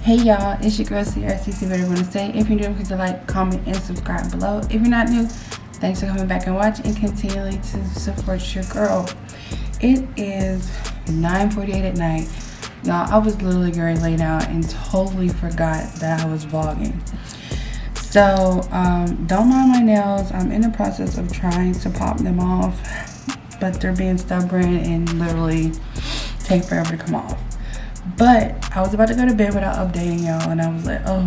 Hey y'all, it's your girl Sierra CC. What I want to say. If you're new, please like, comment, and subscribe below. If you're not new, thanks for coming back and watching and continuing to support your girl. It is 9:48 at night. Y'all, I was literally getting ready to lay down and totally forgot that I was vlogging. So, don't mind my nails. I'm in the process of trying to pop them off, but they're being stubborn and literally take forever to come off. But I was about to go to bed without updating y'all, and I was like, oh,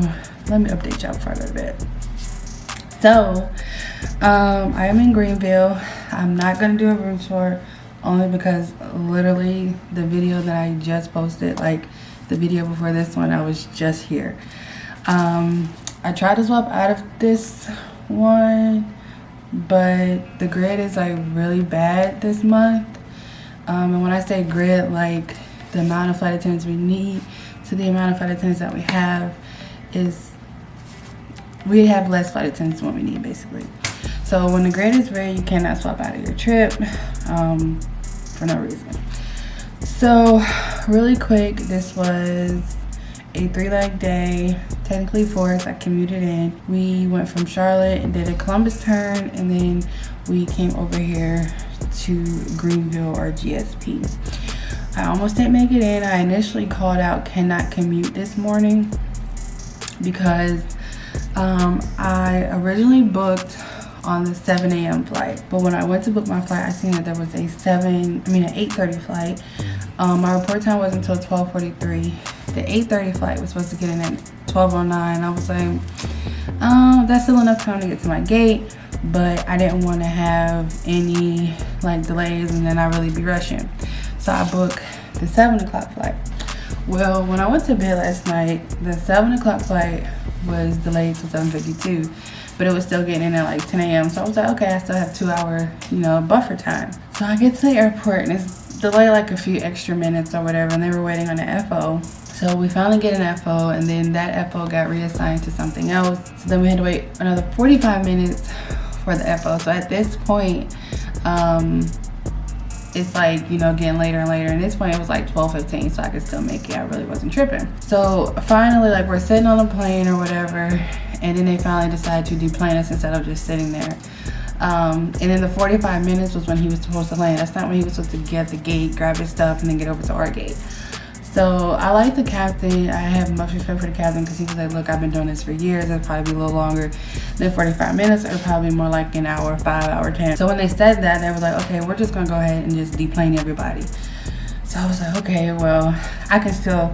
let me update y'all before I go to bed. So, I am in Greenville. I'm not going to do a room tour only because literally the video that I just posted, like the video before this one, I was just here. I tried to swap out of this one, but the grid is like really bad this month. And when I say grid, like the amount of flight attendants we need to the amount of flight attendants that we have is, we have less flight attendants than what we need basically. So when the grid is red, you cannot swap out of your trip for no reason. So really quick, this was a 3-leg day, technically 4th. I commuted in. We went from Charlotte and did a Columbus turn, and then we came over here to Greenville or GSP. I almost didn't make it in. I initially called out cannot commute this morning because I originally booked on the 7 a.m. flight, but when I went to book my flight, I seen that there was an 8:30 flight. My report time wasn't until 12:43. The 8:30 flight was supposed to get in at 12:09. I was like, that's still enough time to get to my gate, but I didn't want to have any like delays and then I really be rushing. So I booked the 7 o'clock flight. Well, when I went to bed last night, the 7 o'clock flight was delayed to 7:52, but it was still getting in at like 10 a.m. So I was like, okay, I still have 2 hour, buffer time. So I get to the airport and it's delayed like a few extra minutes or whatever, and they were waiting on the FO. So we finally get an FO, and then that FO got reassigned to something else. So then we had to wait another 45 minutes for the FO. So at this point, it's like, getting later and later. And this point, it was like 12:15, so I could still make it. I really wasn't tripping. So finally, like, we're sitting on a plane or whatever, and then they finally decided to deplane us instead of just sitting there. And then the 45 minutes was when he was supposed to land. That's not when he was supposed to get at the gate, grab his stuff, and then get over to our gate. So I like the captain. I have much respect for the captain because he was like, look, I've been doing this for years. It'll probably be a little longer than 45 minutes. It'll probably be more like an hour, 5 hour, 10. So when they said that, they were like, okay, we're just gonna go ahead and just deplane everybody. So I was like, okay, well, I can still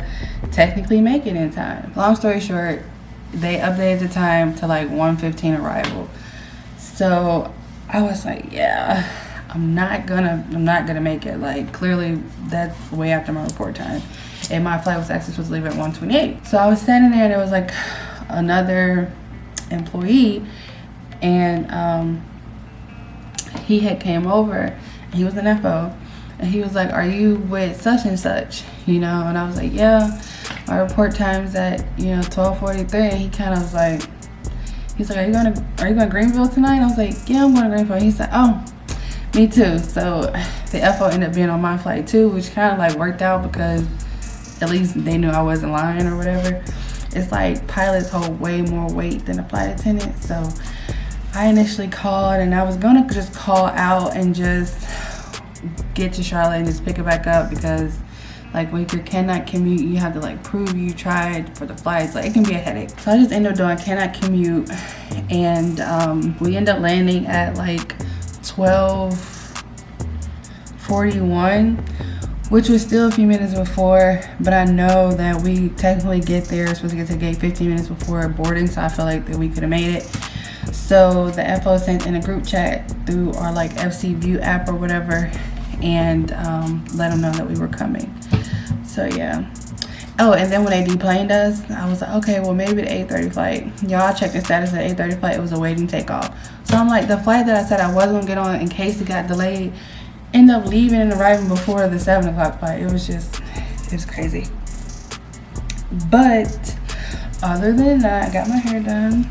technically make it in time. Long story short, they updated the time to like 1:15 arrival. So I was like, yeah, I'm not gonna make it. Like, clearly that's way after my report time. And my flight was actually supposed to leave at 1:28. So I was standing there and there was like another employee, and he had came over. He was an FO, and he was like, are you with such and such? And I was like, yeah, my report time's at 12:43. And he kind of was like, he's like, are you going to Greenville tonight? And I was like, yeah, I'm going to Greenville. He said, oh, me too. So the FO ended up being on my flight too, which kind of like worked out because at least they knew I wasn't lying or whatever. It's like pilots hold way more weight than a flight attendant. So I initially called, and I was gonna just call out and just get to Charlotte and just pick it back up because like when you cannot commute, you have to like prove you tried for the flights. Like, it can be a headache. So I just ended up doing cannot commute, and we ended up landing at like 12:41, which was still a few minutes before, but I know that we technically get there, supposed to get to the gate 15 minutes before boarding, so I feel like that we could have made it. So the FO sent in a group chat through our like FC View app or whatever, and let them know that we were coming. So yeah. Oh, and then when they deplaned us, I was like, okay, well, maybe the 8:30 flight. Y'all check the status of the 8:30 flight. It was awaiting takeoff. So I'm like, the flight that I said I was going to get on in case it got delayed, ended up leaving and arriving before the 7 o'clock flight. It was crazy. But other than that, I got my hair done.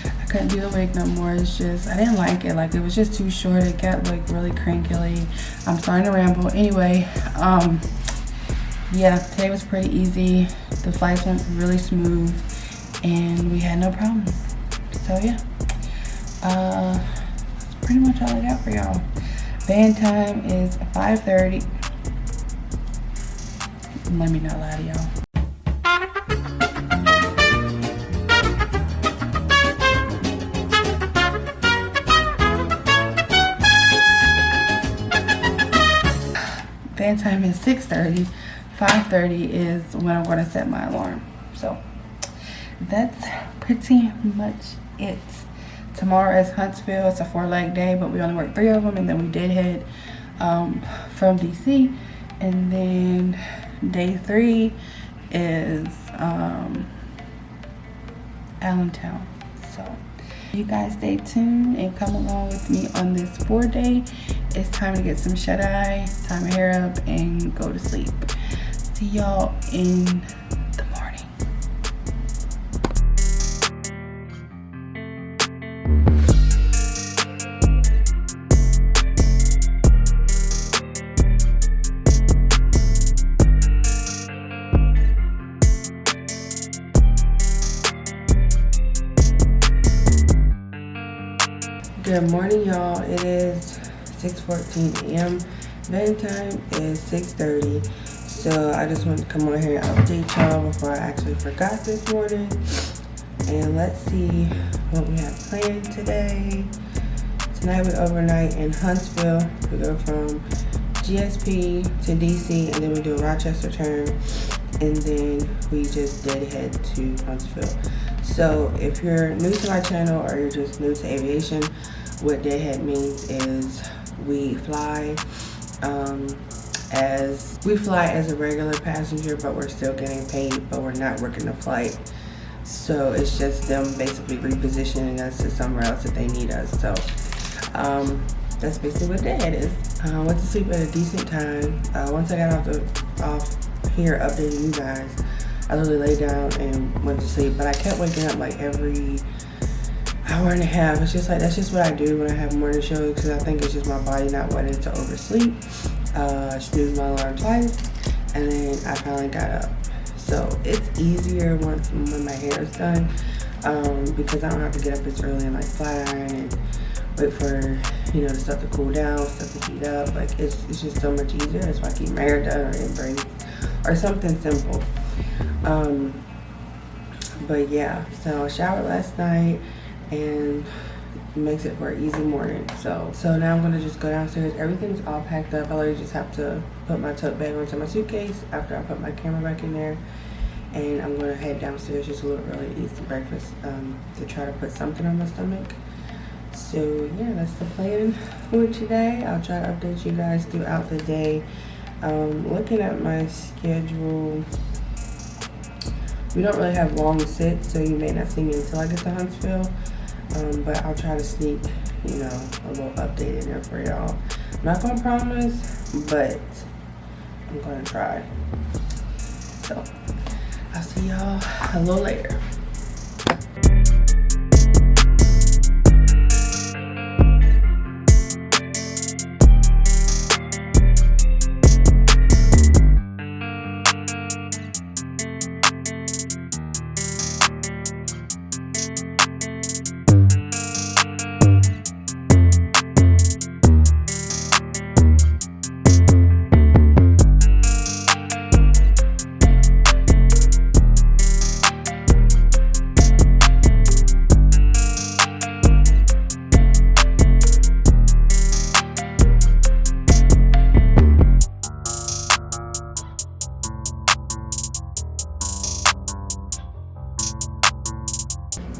I couldn't do the wig no more. It's just, I didn't like it. Like, it was just too short. It got like really crinkly. I'm starting to ramble. Anyway, yeah, today was pretty easy. The flights went really smooth and we had no problems. So yeah, that's pretty much all I got for y'all. Van time is 5:30. Let me not lie to y'all. Van time is 6:30. 5:30 is when I'm going to set my alarm. So that's pretty much it. Tomorrow is Huntsville. It's a 4-leg day, but we only worked 3 of them, and then we did head from DC. And then day 3 is Allentown. So you guys stay tuned and come along with me on this 4-day. It's time to get some shut-eye, tie my hair up, and go to sleep. See y'all in the morning. Good morning, y'all. It is 6:14 a.m. Van time is 6:30. So I just wanted to come on here and update y'all before I actually forgot this morning. And let's see what we have planned today. Tonight we overnight in Huntsville. We go from GSP to DC, and then we do a Rochester turn, and then we just did head to Huntsville. So if you're new to my channel or you're just new to aviation, what deadhead means is we fly as a regular passenger, but we're still getting paid, but we're not working the flight. So it's just them basically repositioning us to somewhere else if they need us. So that's basically what deadhead is. I went to sleep at a decent time. Once I got off here updating you guys, I literally laid down and went to sleep, but I kept waking up like every hour and a half. It's just like, that's just what I do when I have morning shows, because I think it's just my body not wanting to oversleep. Snoozed my alarm twice, and then I finally got up. So it's easier when my hair is done, because I don't have to get up as early and like flat iron and wait for, you know, the stuff to cool down, stuff to heat up. Like it's just so much easier. That's why I keep my hair done, or in braids or something simple. But yeah, so I showered last night and makes it for an easy morning. So now I'm gonna just go downstairs. Everything's all packed up. I literally just have to put my tote bag onto my suitcase after I put my camera back in there, and I'm gonna head downstairs just a little early to eat some breakfast, to try to put something on my stomach. So yeah, that's the plan for today. I'll try to update you guys throughout the day. Looking at my schedule, we don't really have long sits, so you may not see me until I get to Huntsville. But I'll try to sneak, you know, a little update in there for y'all. I'm not gonna promise, but I'm gonna try. So I'll see y'all a little later.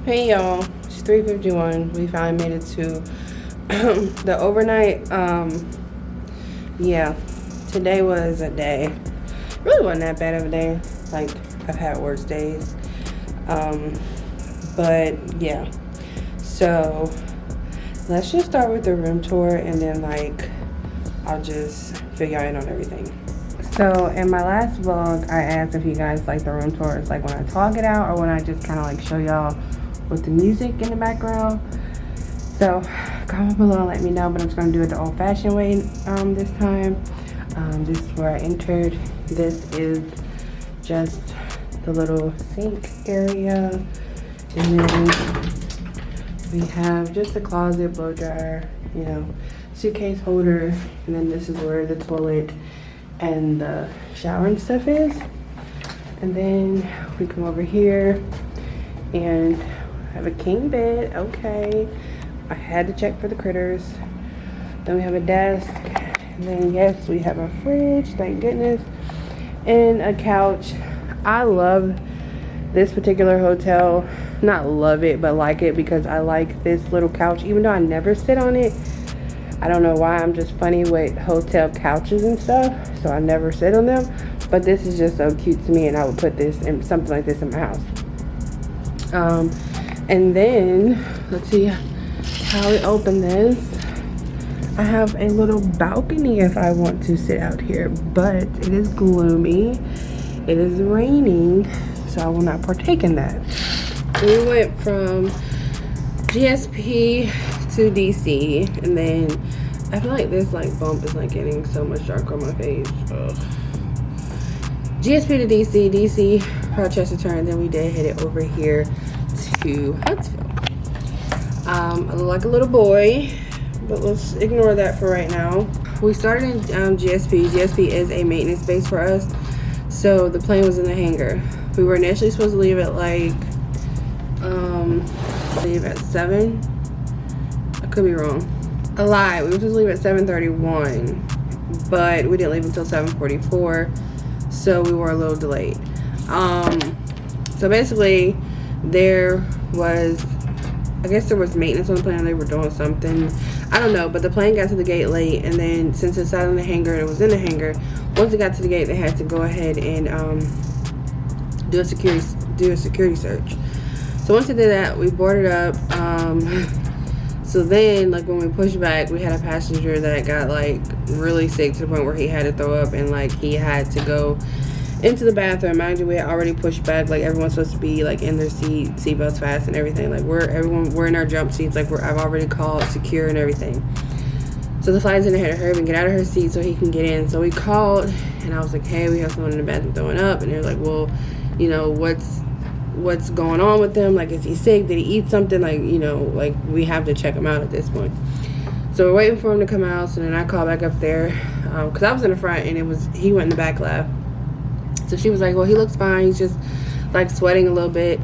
Hey y'all, it's 3:51. We finally made it to the overnight. Yeah, today was a day. Really wasn't that bad of a day. Like, I've had worse days. But yeah, so let's just start with the room tour, and then like I'll just fill y'all in on everything. So in my last vlog, I asked if you guys like the room tours, like when I talk it out or when I just kind of like show y'all with the music in the background. So comment below and let me know, but I'm just gonna do it the old-fashioned way this time. This is where I entered This is just the little sink area, and then we have just a closet, blow dryer, you know, suitcase holder, and then this is where the toilet and the shower and stuff is. And then we come over here and have a king bed. Okay, I had to check for the critters. Then we have a desk, and then yes, we have a fridge, thank goodness, and a couch. I love this particular hotel. Not love it, but like it, because I like this little couch, even though I never sit on it. I don't know why, I'm just funny with hotel couches and stuff, so I never sit on them. But this is just so cute to me, and I would put this in something like this in my house. And then let's see how we open this. I have a little balcony if I want to sit out here, but it is gloomy, it is raining, so I will not partake in that. We went from GSP to DC, and then I feel like this like bump is like getting so much darker on my face. Ugh. GSP to DC, DC, Rochester turn, then we did hit it over here to Huntsville. I look like a little boy, but let's ignore that for right now. We started in GSP. GSP is a maintenance base for us, so the plane was in the hangar. We were initially supposed to leave at like leave at 7. I could be wrong. A lie. We were supposed to leave at 7:31, but we didn't leave until 7:44, so we were a little delayed. So basically there was, I guess there was maintenance on the plane. They were doing something, I don't know, but the plane got to the gate late, and then since it sat in the hangar and it was in the hangar, once it got to the gate, they had to go ahead and do a security search. So once it did that, we boarded up. So then, like, when we pushed back, we had a passenger that got like really sick to the point where he had to throw up, and like he had to go into the bathroom. Mind you, we had already pushed back. Like, everyone's supposed to be like in their seatbelts fast and everything. Like, we're in our jump seats. Like, I've already called secure and everything. So the flight attendant had to hurry up and get out of her seat so he can get in. So we called, and I was like, hey, we have someone in the bathroom throwing up. And they're like, well, you know, what's going on with him? Like, is he sick? Did he eat something? Like, you know, like, we have to check him out at this point. So we're waiting for him to come out. So then I called back up there, because I was in the front, and he went in the back lab. So she was like, well, he looks fine. He's just like sweating a little bit.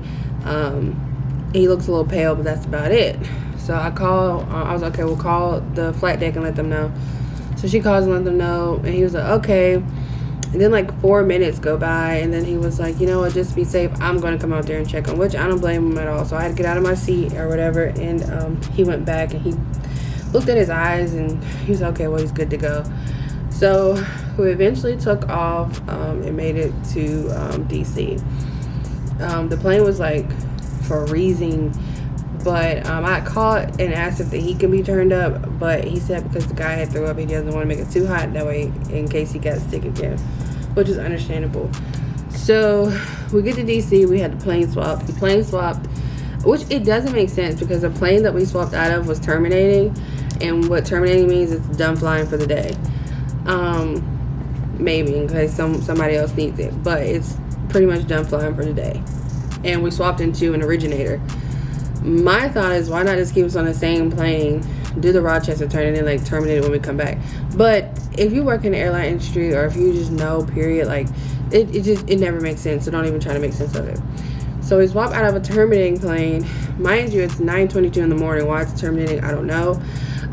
He looks a little pale, but that's about it. So I called, I was like, okay, we'll call the flight deck and let them know. So she calls and let them know, and he was like, okay. And then like 4 minutes go by, and then he was like, you know what, just to be safe, I'm going to come out there and check him, which I don't blame him at all. So I had to get out of my seat or whatever, and he went back, and he looked at his eyes, and he was like, okay, well, he's good to go. So we eventually took off and made it to DC. The plane was like freezing, but I called and asked if the heat could be turned up, but he said because the guy had threw up, he doesn't want to make it too hot, that way in case he got sick again, which is understandable. So we get to DC, we had the plane swapped. The plane swapped, which it doesn't make sense because the plane that we swapped out of was terminating, and what terminating means is done flying for the day. Maybe in case somebody else needs it, but it's pretty much done flying for the day. And we swapped into an originator. My thought is, why not just keep us on the same plane, do the Rochester turn, and then like terminate it when we come back? But if you work in the airline industry, or if you just know, period, like it never makes sense. So don't even try to make sense of it. So we swap out of a terminating plane. Mind you, it's 9:22 in the morning. Why it's terminating, I don't know.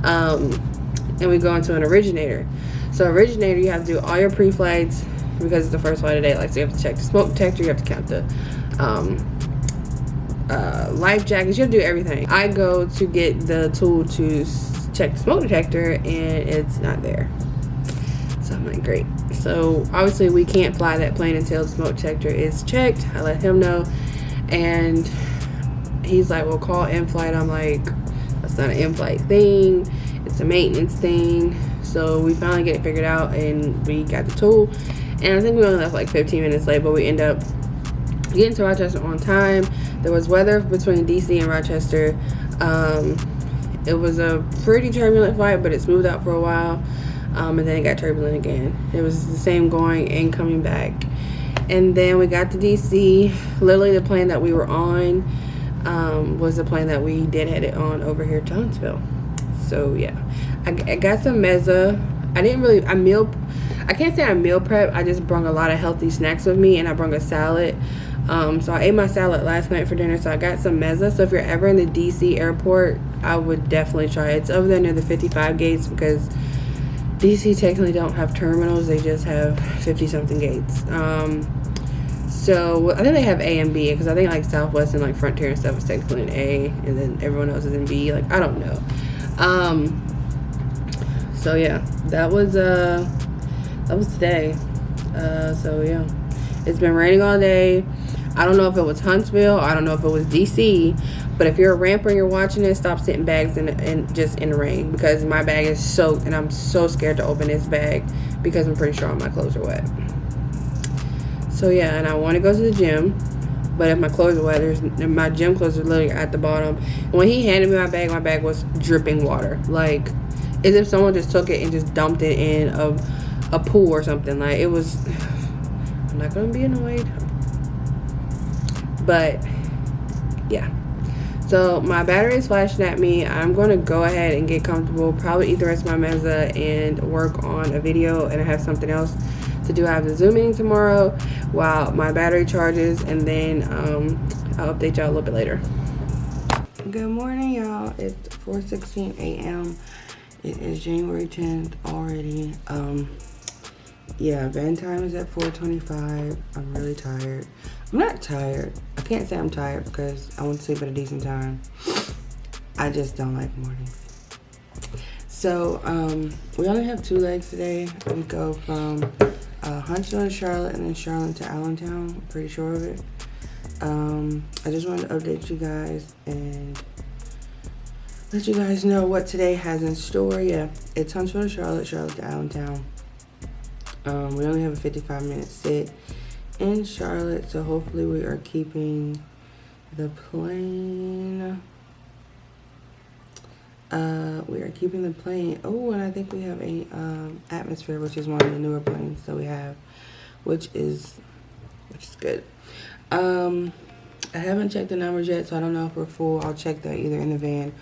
And we go into an originator. So originator, you have to do all your pre-flights because it's the first flight of the day. Like, so you have to check the smoke detector, you have to count the life jackets, you have to do everything. I go to get the tool to check the smoke detector, and it's not there. So I'm like, great. So obviously we can't fly that plane until the smoke detector is checked. I let him know, and he's like, well, call in-flight. I'm like, that's not an in-flight thing, it's a maintenance thing. So we finally get it figured out, and we got the tool, and I think we only left like 15 minutes late, but we end up getting to Rochester on time. There was weather between DC and Rochester. It was a pretty turbulent flight, but it smoothed out for a while. and then it got turbulent again. It was the same going and coming back. And then we got to DC. Literally the plane that we were on was the plane that we did head it on over here to Huntsville. So yeah, I got some mezza. I can't say I meal prep. I just brought a lot of healthy snacks with me, and I brought a salad. So I ate my salad last night for dinner, so I got some mezza. So if you're ever in the DC airport, I would definitely try it. It's over there near the 55 gates, because DC technically don't have terminals. They just have 50-something gates. So I think they have A and B, because I think like Southwest and like Frontier and stuff is technically in A, and then everyone else is in B. Like, I don't know. So yeah, that was today. So yeah, it's been raining all day. I don't know if it was Huntsville, I don't know if it was DC, but if you're a ramper and you're watching this, stop sitting bags in just in the rain, because my bag is soaked and I'm so scared to open this bag because I'm pretty sure all my clothes are wet. So yeah, and I want to go to the gym, but if my clothes are wet, my gym clothes are literally at the bottom. And when he handed me my bag was dripping water, like as if someone just took it and just dumped it in a pool or something. Like, it was, I'm not gonna be annoyed, but yeah. So my battery is flashing at me. I'm going to go ahead and get comfortable, probably eat the rest of my mezza and work on a video, and I have something else to do. I have the Zoom meeting tomorrow while my battery charges, and then I'll update y'all a little bit later. Good morning, y'all. It's 4:16 a.m. It is January 10th already. Yeah, van time is at 4:25. I'm really tired. I'm not tired. I can't say I'm tired because I want to sleep at a decent time. I just don't like mornings. So, we only have 2 legs today. We go from Huntsville to Charlotte, and then Charlotte to Allentown. I'm pretty sure of it. I just wanted to update you guys and let you guys know what today has in store. Yeah, it's Huntsville to Charlotte, Charlotte to Allentown. We only have a 55-minute sit in Charlotte, so hopefully we are keeping the plane. We are keeping the plane. Oh, and I think we have a Atmosphere, which is one of the newer planes that we have, which is good. I haven't checked the numbers yet, so I don't know if we're full. I'll check that either in the van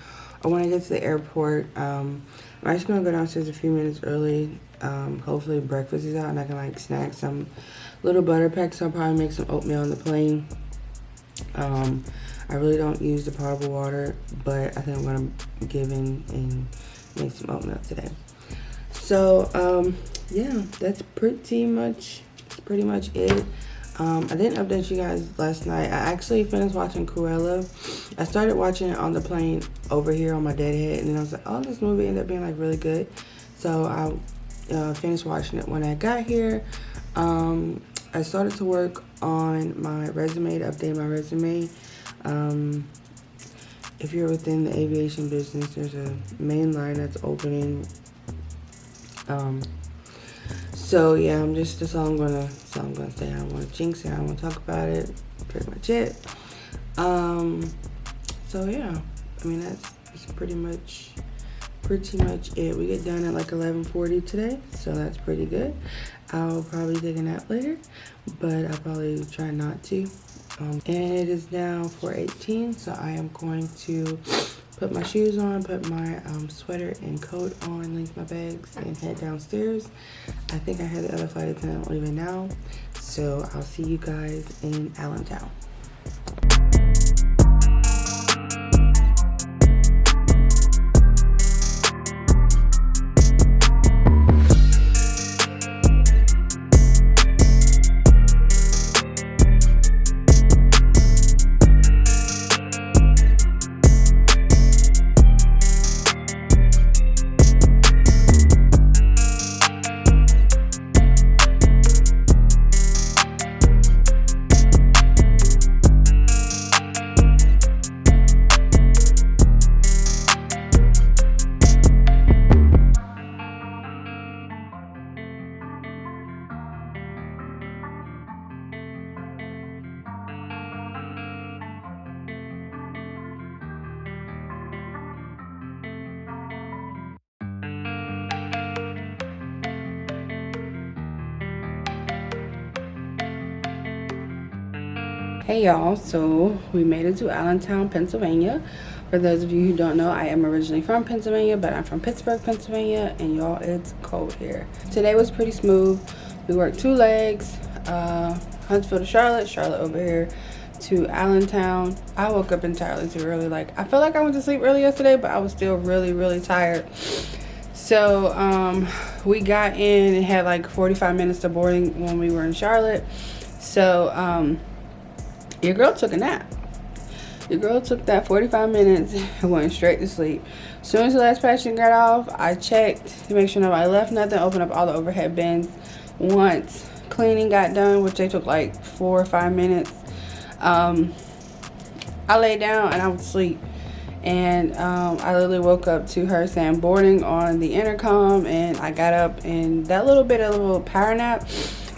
or when I get to the airport. I'm just gonna go downstairs a few minutes early. Hopefully breakfast is out and I can like snack some little butter packs. So I'll probably make some oatmeal on the plane. I really don't use the potable water, but I think I'm gonna give in and make some oatmeal today. So yeah, that's pretty much it. I didn't update you guys last night. I actually finished watching Cruella. I started watching it on the plane over here on my deadhead, and then I was like, oh, this movie ended up being like really good. So I finished watching it when I got here. I started to work on my resume, to update my resume. If you're within the aviation business, there's a main line that's opening. So yeah, that's all I'm gonna say. I don't want to jinx it. I don't want to talk about it. Pretty much it. So yeah, I mean that's pretty much it. We get done at like 11:40 today, so that's pretty good. I'll probably take a nap later, but I'll probably try not to. And it is now 4:18, so I am going to put my shoes on, put my sweater and coat on, link my bags, and head downstairs. I think I had the other flight attendant leaving now, so I'll see you guys in Allentown. Hey y'all, so we made it to Allentown, Pennsylvania. For those of you who don't know, I am originally from Pennsylvania, but I'm from Pittsburgh, Pennsylvania, and y'all, it's cold here. Today was pretty smooth. We worked 2 legs, Huntsville to Charlotte, Charlotte over here to Allentown. I woke up entirely too early. Like, I feel like I went to sleep early yesterday, but I was still really tired. So we got in and had like 45 minutes to boarding when we were in Charlotte. So your girl took a nap. Your girl took that 45 minutes and went straight to sleep. As soon as the last patient got off, I checked to make sure nobody left nothing, opened up all the overhead bins. Once cleaning got done, which they took like 4 or 5 minutes, I laid down and I was asleep. And I literally woke up to her saying boarding on the intercom, and I got up, and that little bit of a little power nap,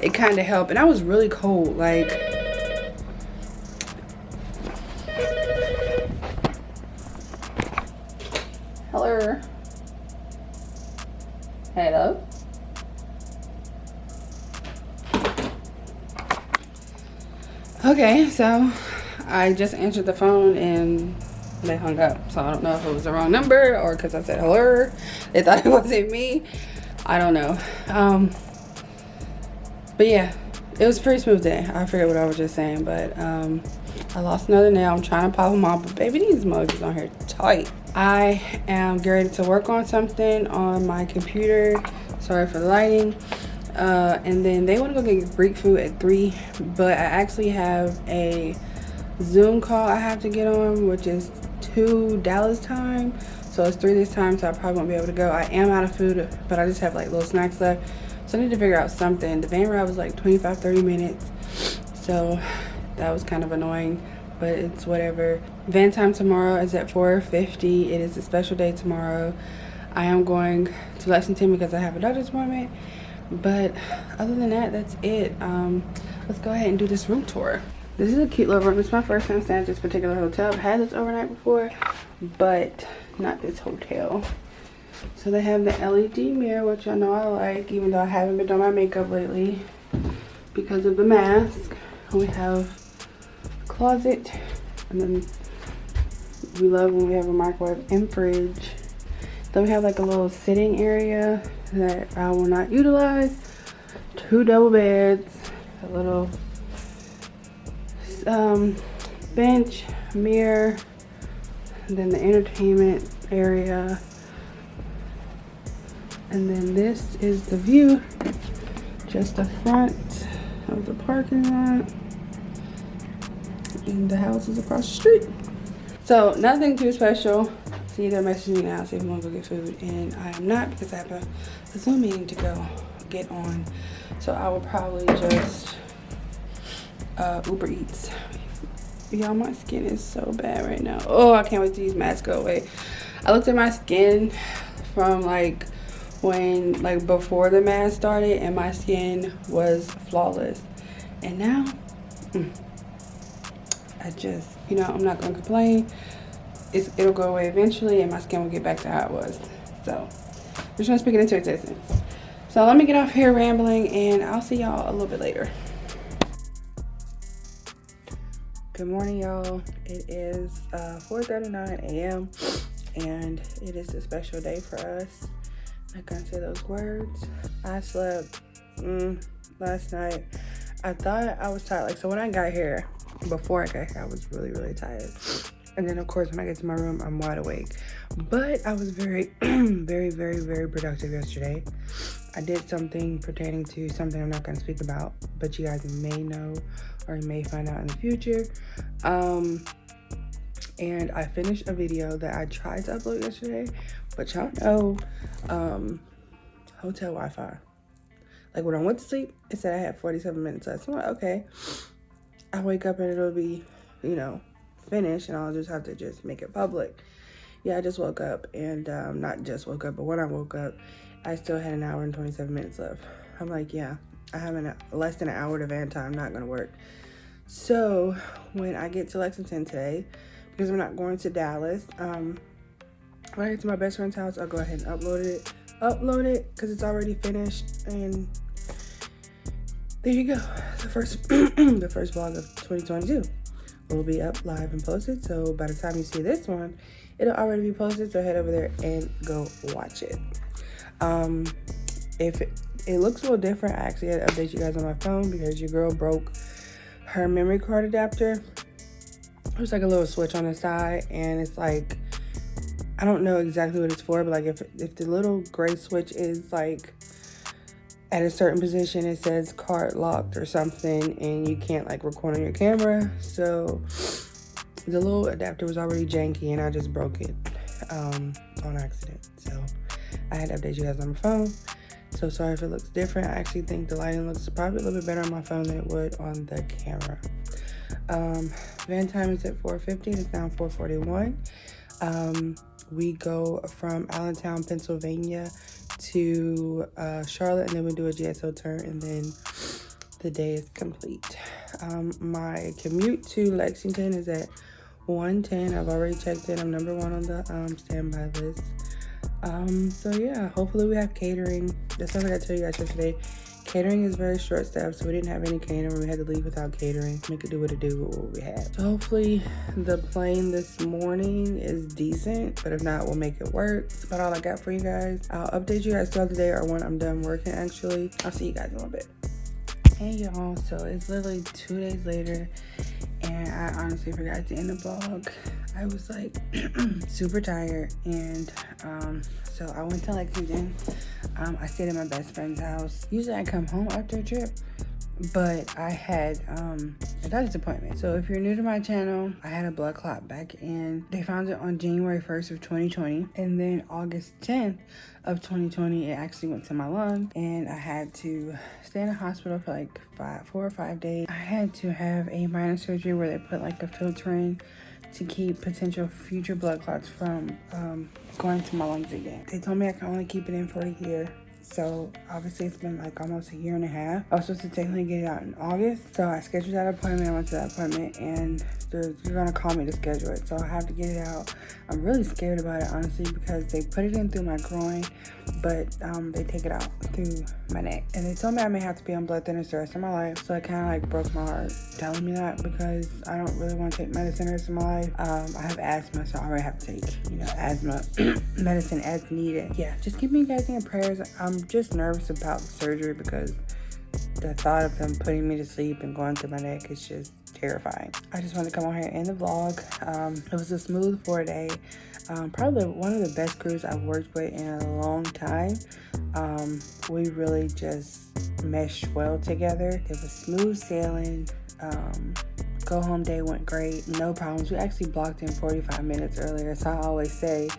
it kind of helped. And I was really cold, like, hello. Hello. Okay, so I just answered the phone and they hung up. So I don't know if it was the wrong number or because I said hello, they thought it wasn't me. I don't know. But yeah, it was a pretty smooth day. I forget what I was just saying, but I lost another nail. I'm trying to pop them off, but baby, these emojis on here tight. I am getting ready to work on something on my computer. Sorry for the lighting. And then they want to go get Greek food at 3, but I actually have a Zoom call I have to get on, which is 2 Dallas time. So it's 3 this time, so I probably won't be able to go. I am out of food, but I just have like little snacks left. So I need to figure out something. The van ride was like 25-30 minutes. So that was kind of annoying, but it's whatever. Van time tomorrow is at 4:50. It is a special day tomorrow. I am going to Lexington because I have a doctor's appointment. But other than that, that's it. Let's go ahead and do this room tour. This is a cute little room. It's my first time staying at this particular hotel. I've had this overnight before, but not this hotel. So they have the LED mirror, which I know I like, even though I haven't been doing my makeup lately because of the mask. We have a closet, and then we love when we have a microwave and fridge. Then we have like a little sitting area that I will not utilize. 2 double beds, a little bench, mirror, and then the entertainment area. And then this is the view, just the front of the parking lot, and the house is across the street. So nothing too special. See, they're messaging me now, see if we want to go get food, and I am not because I have a Zoom meeting to go get on. So I will probably just Uber Eats. Y'all, my skin is so bad right now. Oh, I can't wait till these masks go away. I looked at my skin from like when, like before the mask started, and my skin was flawless. And now, I just, you know, I'm not gonna complain. It'll go away eventually, and my skin will get back to how it was. So we're just gonna speak it into existence. So let me get off here rambling, and I'll see y'all a little bit later. Good morning, y'all. It is 4:39 a.m. and it is a special day for us. I can't say those words. I slept last night. I thought I was tired. Like, so when I got here, before I got here, I was really tired. And then of course when I get to my room, I'm wide awake. But I was very very productive yesterday. I did something pertaining to something I'm not going to speak about, but you guys may know or you may find out in the future. And I finished a video that I tried to upload yesterday, but y'all know hotel Wi-Fi. Like, when I went to sleep, it said I had 47 minutes left. So I'm like, okay, I wake up and it'll be, you know, finished, and I'll just have to just make it public. Yeah, I just woke up, and not just woke up, but when I woke up, I still had 1 hour and 27 minutes left. I'm like, yeah, I have less than an hour to van time, not gonna work. So when I get to Lexington today, because we're not going to Dallas, when I get to my best friend's house, I'll go ahead and upload it because it's already finished, and there you go. the first the first vlog of 2022 will be up live and posted. So by the time you see this one, it'll already be posted. So head over there and go watch it. If it looks a little different, I actually had to update you guys on my phone because your girl broke her memory card adapter. There's like a little switch on the side, and it's like, I don't know exactly what it's for, but like if the little gray switch is like at a certain position, it says card locked or something, and you can't like record on your camera. So the little adapter was already janky, and I just broke it on accident. So I had to update you guys on my phone. So sorry if it looks different. I actually think the lighting looks probably a little bit better on my phone than it would on the camera. Van time is at 4:50. It's now 4:41. We go from Allentown, Pennsylvania to Charlotte, and then we do a GSO turn, and then the day is complete. My commute to Lexington is at 1:10. I've already checked it. I'm number 1 on the standby list. So yeah, hopefully we have catering. That's something I told you guys yesterday. Catering is very short staffed, so we didn't have any catering. We had to leave without catering. We could do what it do with what we had. So hopefully the plane this morning is decent, but if not, we'll make it work. That's about all I got for you guys. I'll update you guys throughout the day or when I'm done working, actually. I'll see you guys in a little bit. Hey y'all, so it's literally 2 days later, and I honestly forgot to end the vlog. I was like super tired, and so I went to Lexington. I stayed at my best friend's house. Usually I come home after a trip, but I had a doctor's appointment. So if you're new to my channel, I had a blood clot back in. They found it on January 1st of 2020, and then August 10th of 2020 it actually went to my lung, and I had to stay in the hospital for like 4 or 5 days. I had to have a minor surgery where they put like a filter in to keep potential future blood clots from going to my lungs again. They told me I can only keep it in for a year. So obviously it's been like almost a year and a half. I was supposed to technically get it out in August. So I scheduled that appointment. I went to that appointment, and they're gonna call me to schedule it. So I have to get it out. I'm really scared about it, honestly, because they put it in through my groin, but they take it out through my neck. And they told me I may have to be on blood thinners the rest of my life. So it kind of like broke my heart telling me that, because I don't really want to take medicine the rest of my life. I have asthma, so I already have to take, asthma medicine as needed. Yeah, just keep me guys in your prayers. I'm just nervous about the surgery because the thought of them putting me to sleep and going through my neck is just terrifying. I just wanted to come on here and end the vlog. It was a smooth 4-day. Probably one of the best crews I've worked with in a long time. We really just meshed well together. It was smooth sailing. Go home day went great, no problems. We actually blocked in 45 minutes earlier, so I always say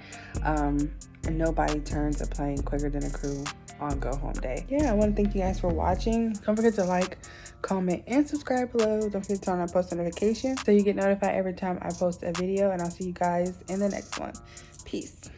nobody turns a plane quicker than a crew on go home day. Yeah, I want to thank you guys for watching. Don't forget to like, comment, and subscribe below. Don't forget to turn on post notifications so you get notified every time I post a video, and I'll see you guys in the next one. Peace.